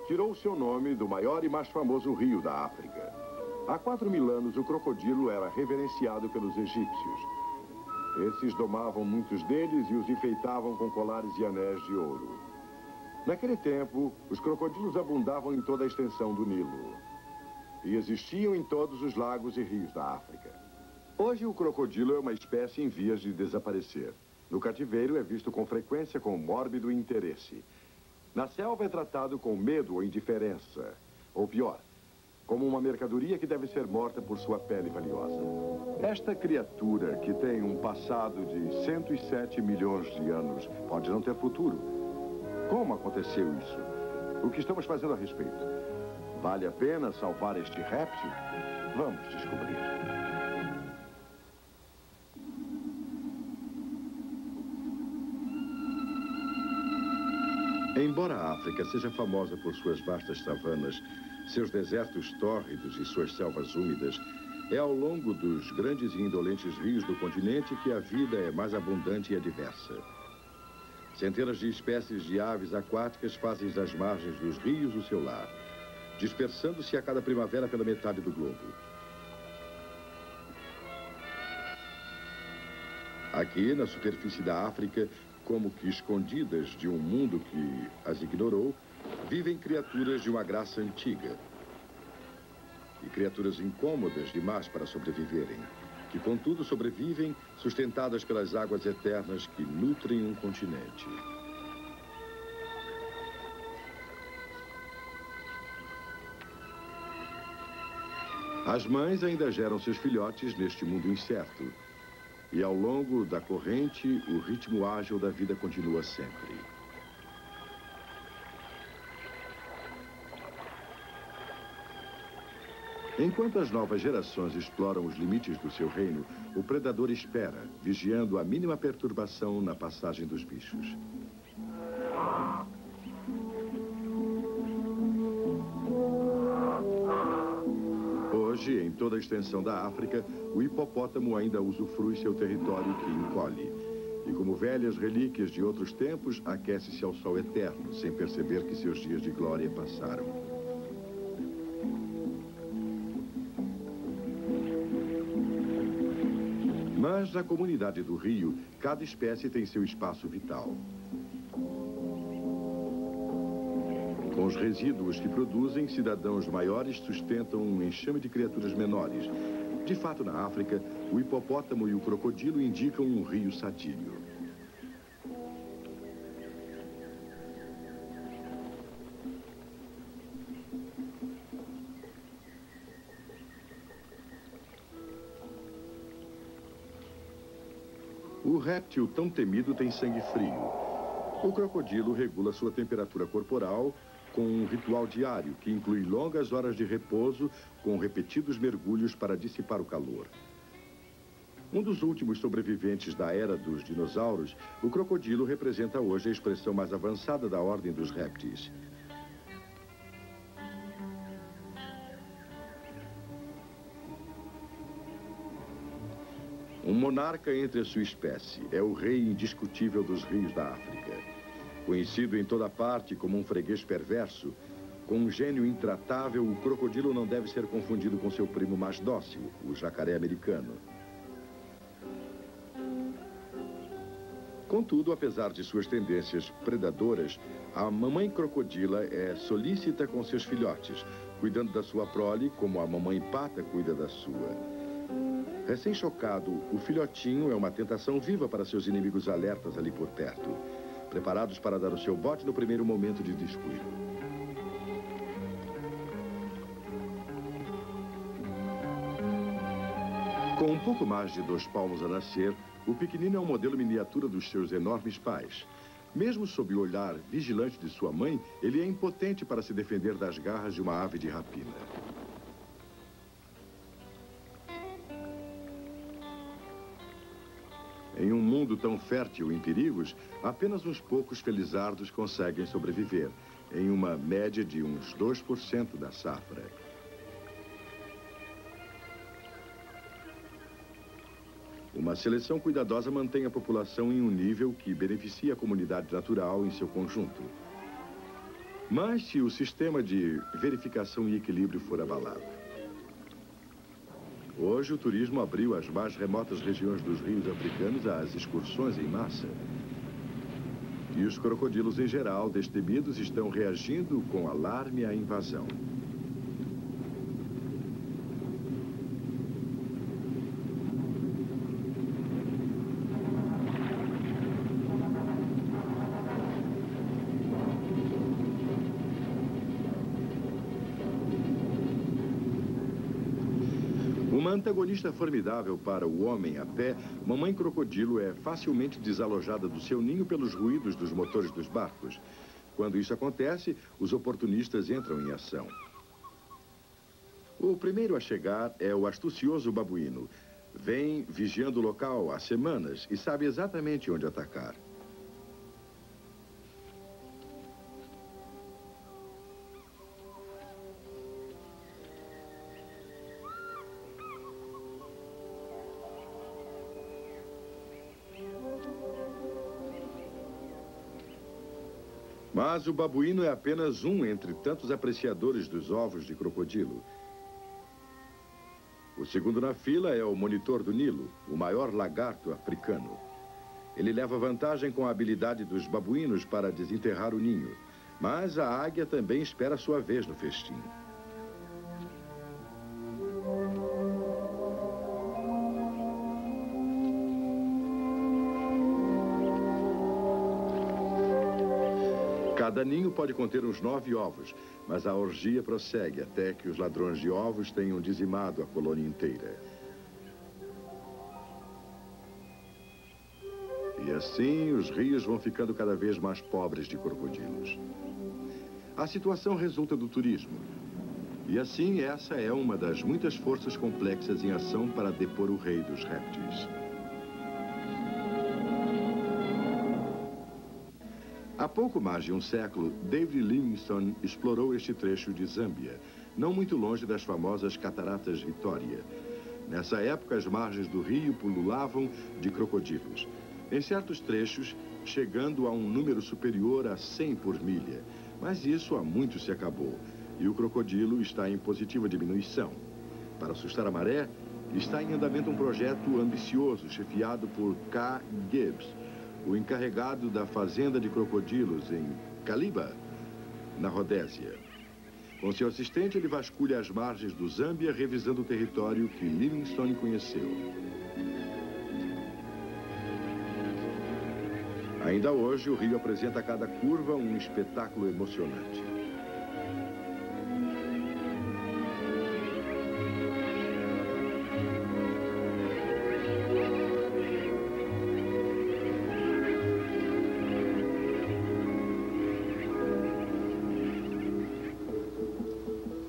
tirou seu nome do maior e mais famoso rio da África. Há 4.000 anos, o crocodilo era reverenciado pelos egípcios. Esses domavam muitos deles e os enfeitavam com colares e anéis de ouro. Naquele tempo, os crocodilos abundavam em toda a extensão do Nilo e existiam em todos os lagos e rios da África. Hoje, o crocodilo é uma espécie em vias de desaparecer. No cativeiro, é visto com frequência com mórbido interesse. Na selva, é tratado com medo ou indiferença, ou pior, como uma mercadoria que deve ser morta por sua pele valiosa. Esta criatura, que tem um passado de 107 milhões de anos, pode não ter futuro. Como aconteceu isso? O que estamos fazendo a respeito? Vale a pena salvar este réptil? Vamos descobrir. Embora a África seja famosa por suas vastas savanas, seus desertos tórridos e suas selvas úmidas, é ao longo dos grandes e indolentes rios do continente que a vida é mais abundante e diversa. Centenas de espécies de aves aquáticas fazem das margens dos rios o seu lar, dispersando-se a cada primavera pela metade do globo. Aqui, na superfície da África, como que escondidas de um mundo que as ignorou, vivem criaturas de uma graça antiga. E criaturas incômodas demais para sobreviverem, que contudo sobrevivem sustentadas pelas águas eternas que nutrem um continente. As mães ainda geram seus filhotes neste mundo incerto. E ao longo da corrente, o ritmo ágil da vida continua sempre. Enquanto as novas gerações exploram os limites do seu reino, o predador espera, vigiando a mínima perturbação na passagem dos bichos. Hoje, em toda a extensão da África, o hipopótamo ainda usufrui seu território que encolhe. E como velhas relíquias de outros tempos, aquece-se ao sol eterno, sem perceber que seus dias de glória passaram. Mas na comunidade do rio, cada espécie tem seu espaço vital. Com os resíduos que produzem, cidadãos maiores sustentam um enxame de criaturas menores. De fato, na África, o hipopótamo e o crocodilo indicam um rio sadio. O réptil tão temido tem sangue frio. O crocodilo regula sua temperatura corporal com um ritual diário que inclui longas horas de repouso com repetidos mergulhos para dissipar o calor. Um dos últimos sobreviventes da era dos dinossauros, o crocodilo representa hoje a expressão mais avançada da ordem dos répteis. Um monarca entre a sua espécie, é o rei indiscutível dos rios da África. Conhecido em toda parte como um freguês perverso, com um gênio intratável, o crocodilo não deve ser confundido com seu primo mais dócil, o jacaré americano. Contudo, apesar de suas tendências predadoras, a mamãe crocodila é solícita com seus filhotes, cuidando da sua prole como a mamãe pata cuida da sua. Recém-chocado, o filhotinho é uma tentação viva para seus inimigos alertas ali por perto, preparados para dar o seu bote no primeiro momento de descuido. Com um pouco mais de 2 palmos a nascer, o pequenino é um modelo miniatura dos seus enormes pais. Mesmo sob o olhar vigilante de sua mãe, ele é impotente para se defender das garras de uma ave de rapina. Em um mundo tão fértil em perigos, apenas uns poucos felizardos conseguem sobreviver, em uma média de uns 2% da safra. Uma seleção cuidadosa mantém a população em um nível que beneficia a comunidade natural em seu conjunto. Mas se o sistema de verificação e equilíbrio for abalado. Hoje, o turismo abriu as mais remotas regiões dos rios africanos às excursões em massa. E os crocodilos, em geral, destemidos, estão reagindo com alarme à invasão. Uma antagonista formidável para o homem a pé, mamãe crocodilo é facilmente desalojada do seu ninho pelos ruídos dos motores dos barcos. Quando isso acontece, os oportunistas entram em ação. O primeiro a chegar é o astucioso babuíno. Vem vigiando o local há semanas e sabe exatamente onde atacar. Mas o babuíno é apenas um entre tantos apreciadores dos ovos de crocodilo. O segundo na fila é o monitor do Nilo, o maior lagarto africano. Ele leva vantagem com a habilidade dos babuínos para desenterrar o ninho. Mas a águia também espera sua vez no festim. Cada ninho pode conter uns 9 ovos, mas a orgia prossegue até que os ladrões de ovos tenham dizimado a colônia inteira. E assim, os rios vão ficando cada vez mais pobres de crocodilos. A situação resulta do turismo. E assim, essa é uma das muitas forças complexas em ação para depor o rei dos répteis. Há pouco mais de um século, David Livingstone explorou este trecho de Zâmbia, não muito longe das famosas Cataratas Vitória. Nessa época, as margens do rio pululavam de crocodilos. Em certos trechos, chegando a um número superior a 100 por milha. Mas isso há muito se acabou, e o crocodilo está em positiva diminuição. Para assustar a maré, está em andamento um projeto ambicioso, chefiado por K. Gibbs, o encarregado da fazenda de crocodilos em Kaliba, na Rodésia. Com seu assistente, ele vasculha as margens do Zâmbia, revisando o território que Livingstone conheceu. Ainda hoje, o rio apresenta a cada curva um espetáculo emocionante.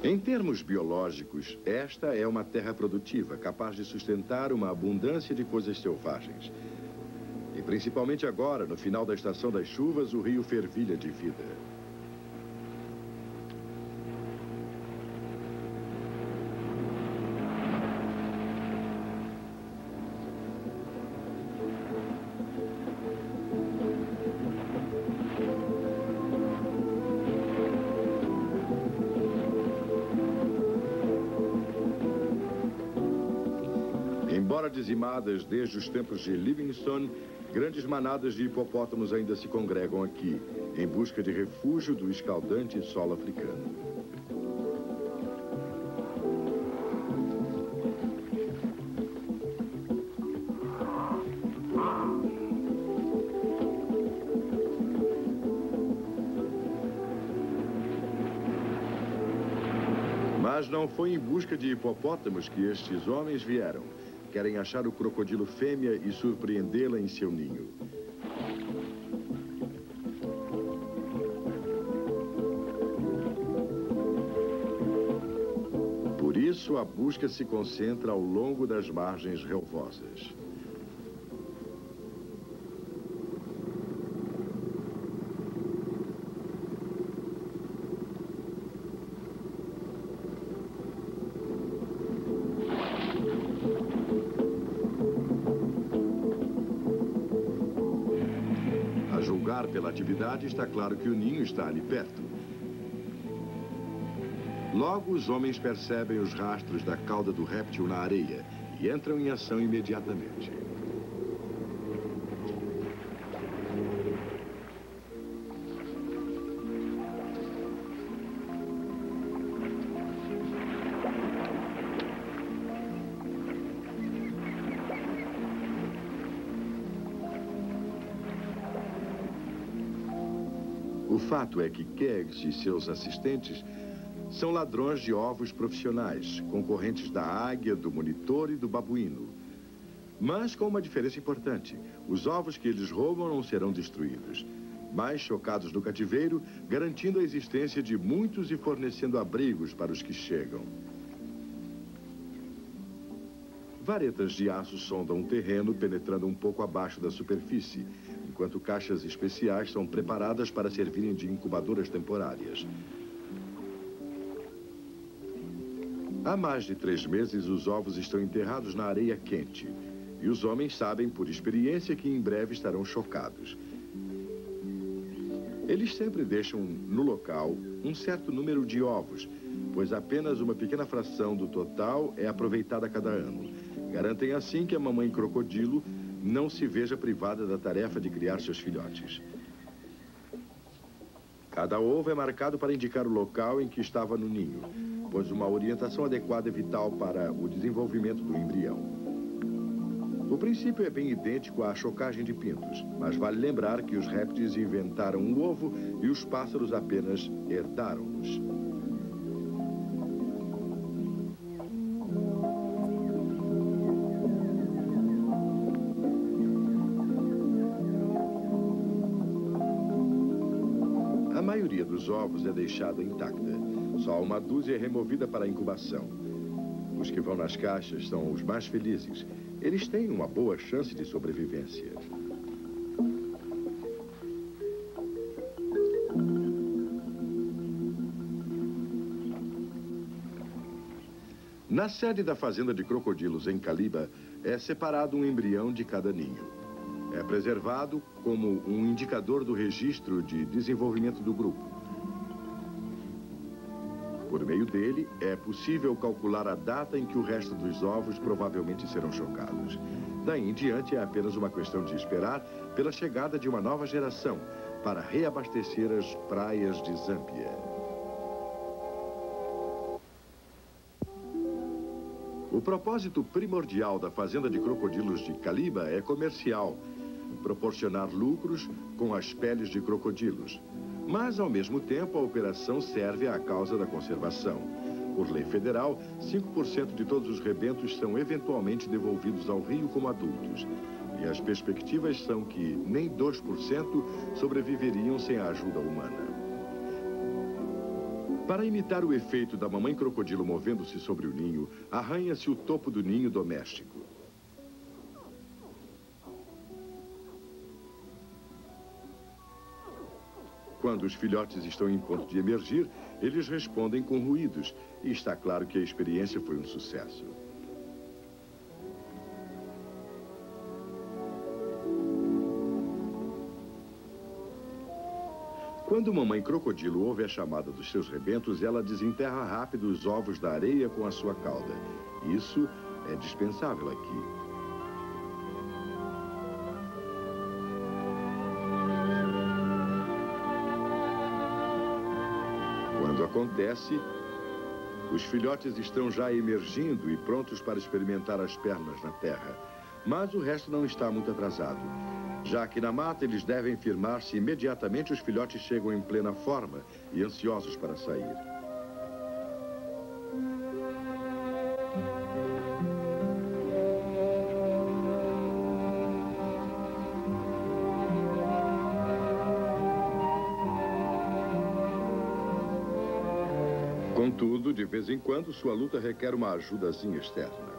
Em termos biológicos, esta é uma terra produtiva, capaz de sustentar uma abundância de coisas selvagens. E principalmente agora, no final da estação das chuvas, o rio fervilha de vida. Embora dizimadas desde os tempos de Livingstone, grandes manadas de hipopótamos ainda se congregam aqui, em busca de refúgio do escaldante solo africano. Mas não foi em busca de hipopótamos que estes homens vieram. Querem achar o crocodilo fêmea e surpreendê-la em seu ninho. Por isso, a busca se concentra ao longo das margens relvosas. Pela atividade, está claro que o ninho está ali perto. Logo, os homens percebem os rastros da cauda do réptil na areia e entram em ação imediatamente. O fato é que Keggs e seus assistentes são ladrões de ovos profissionais, concorrentes da águia, do monitor e do babuíno. Mas com uma diferença importante: os ovos que eles roubam não serão destruídos, mas chocados no cativeiro, garantindo a existência de muitos e fornecendo abrigos para os que chegam. Varetas de aço sondam o terreno, penetrando um pouco abaixo da superfície, enquanto caixas especiais são preparadas para servirem de incubadoras temporárias. Há mais de 3 meses, os ovos estão enterrados na areia quente, e os homens sabem, por experiência, que em breve estarão chocados. Eles sempre deixam no local um certo número de ovos, pois apenas uma pequena fração do total é aproveitada a cada ano. Garantem assim que a mamãe crocodilo não se veja privada da tarefa de criar seus filhotes. Cada ovo é marcado para indicar o local em que estava no ninho, pois uma orientação adequada é vital para o desenvolvimento do embrião. O princípio é bem idêntico à chocagem de pintos, mas vale lembrar que os répteis inventaram o ovo e os pássaros apenas herdaram-nos. A maioria dos ovos é deixada intacta. Só uma dúzia é removida para a incubação. Os que vão nas caixas são os mais felizes. Eles têm uma boa chance de sobrevivência. Na sede da fazenda de crocodilos em Caliba, é separado um embrião de cada ninho. É preservado como um indicador do registro de desenvolvimento do grupo. Por meio dele, é possível calcular a data em que o resto dos ovos provavelmente serão chocados. Daí em diante, é apenas uma questão de esperar pela chegada de uma nova geração para reabastecer as praias de Zâmbia. O propósito primordial da fazenda de crocodilos de Caliba é comercial, proporcionar lucros com as peles de crocodilos. Mas, ao mesmo tempo, a operação serve à causa da conservação. Por lei federal, 5% de todos os rebentos são eventualmente devolvidos ao rio como adultos. E as perspectivas são que nem 2% sobreviveriam sem a ajuda humana. Para imitar o efeito da mamãe crocodilo movendo-se sobre o ninho, arranha-se o topo do ninho doméstico. Quando os filhotes estão em ponto de emergir, eles respondem com ruídos, e está claro que a experiência foi um sucesso. Quando mamãe crocodilo ouve a chamada dos seus rebentos, ela desenterra rápido os ovos da areia com a sua cauda. Isso é dispensável aqui. Quando acontece, os filhotes estão já emergindo e prontos para experimentar as pernas na terra. Mas o resto não está muito atrasado. Já que na mata eles devem firmar-se imediatamente, os filhotes chegam em plena forma e ansiosos para sair. Contudo, de vez em quando, sua luta requer uma ajudazinha externa.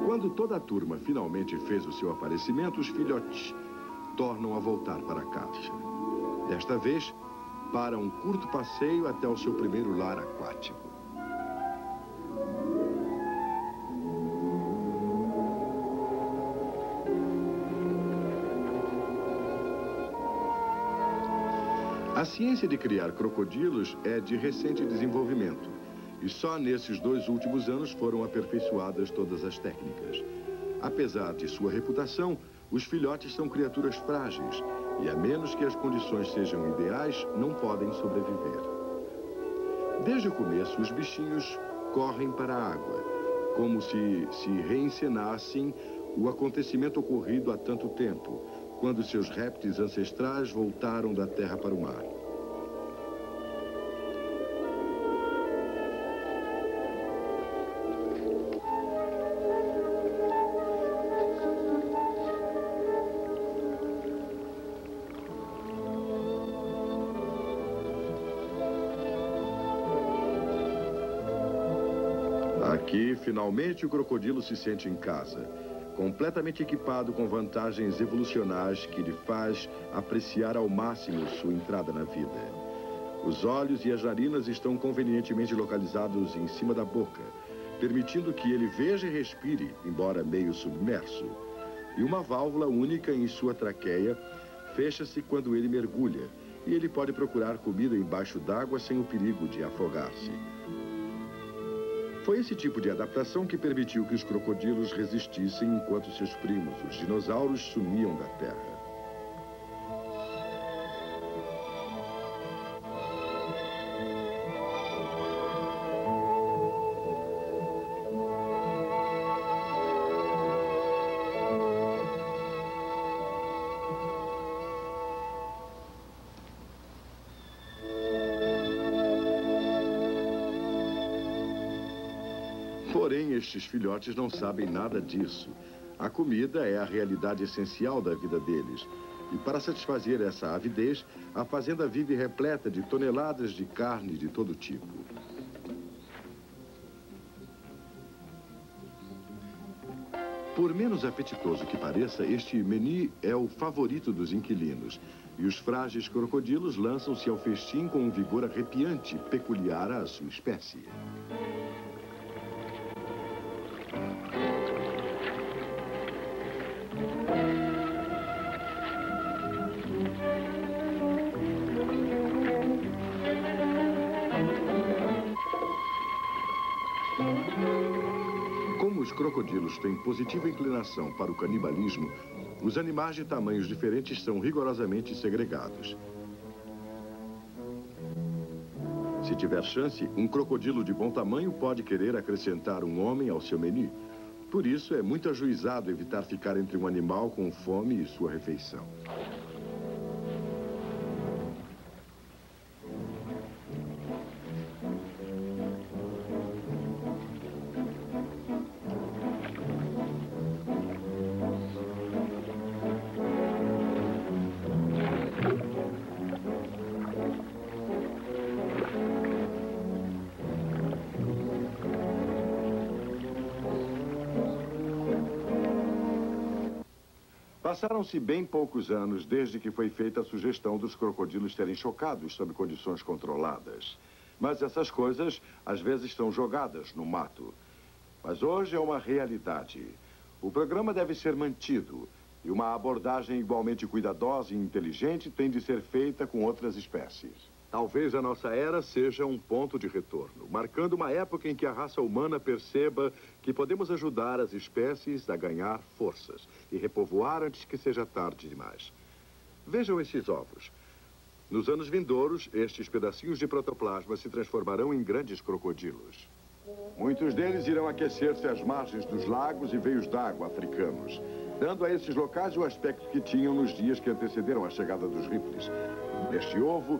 Quando toda a turma finalmente fez o seu aparecimento, os filhotes tornam a voltar para a caixa. Desta vez, para um curto passeio até o seu primeiro lar aquático. A ciência de criar crocodilos é de recente desenvolvimento. E só nesses 2 últimos anos foram aperfeiçoadas todas as técnicas. Apesar de sua reputação, os filhotes são criaturas frágeis e, a menos que as condições sejam ideais, não podem sobreviver. Desde o começo, os bichinhos correm para a água, como se reencenassem o acontecimento ocorrido há tanto tempo, quando seus répteis ancestrais voltaram da terra para o mar. Aqui, finalmente, o crocodilo se sente em casa, completamente equipado com vantagens evolucionais que lhe faz apreciar ao máximo sua entrada na vida. Os olhos e as narinas estão convenientemente localizados em cima da boca, permitindo que ele veja e respire, embora meio submerso. E uma válvula única em sua traqueia fecha-se quando ele mergulha, e ele pode procurar comida embaixo d'água sem o perigo de afogar-se. Foi esse tipo de adaptação que permitiu que os crocodilos resistissem enquanto seus primos, os dinossauros, sumiam da Terra. Porém, estes filhotes não sabem nada disso. A comida é a realidade essencial da vida deles. E para satisfazer essa avidez, a fazenda vive repleta de toneladas de carne de todo tipo. Por menos apetitoso que pareça, este menu é o favorito dos inquilinos. E os frágeis crocodilos lançam-se ao festim com um vigor arrepiante, peculiar à sua espécie. Como os crocodilos têm positiva inclinação para o canibalismo, os animais de tamanhos diferentes são rigorosamente segregados. Se tiver chance, um crocodilo de bom tamanho pode querer acrescentar um homem ao seu menu. Por isso, é muito ajuizado evitar ficar entre um animal com fome e sua refeição. Passaram-se bem poucos anos desde que foi feita a sugestão dos crocodilos serem chocados sob condições controladas. Mas essas coisas, às vezes, estão jogadas no mato. Mas hoje é uma realidade. O programa deve ser mantido e uma abordagem igualmente cuidadosa e inteligente tem de ser feita com outras espécies. Talvez a nossa era seja um ponto de retorno, marcando uma época em que a raça humana perceba que podemos ajudar as espécies a ganhar forças e repovoar antes que seja tarde demais. Vejam estes ovos. Nos anos vindouros, estes pedacinhos de protoplasma se transformarão em grandes crocodilos. Muitos deles irão aquecer-se às margens dos lagos e veios d'água africanos, dando a esses locais o aspecto que tinham nos dias que antecederam a chegada dos rifles. Neste ovo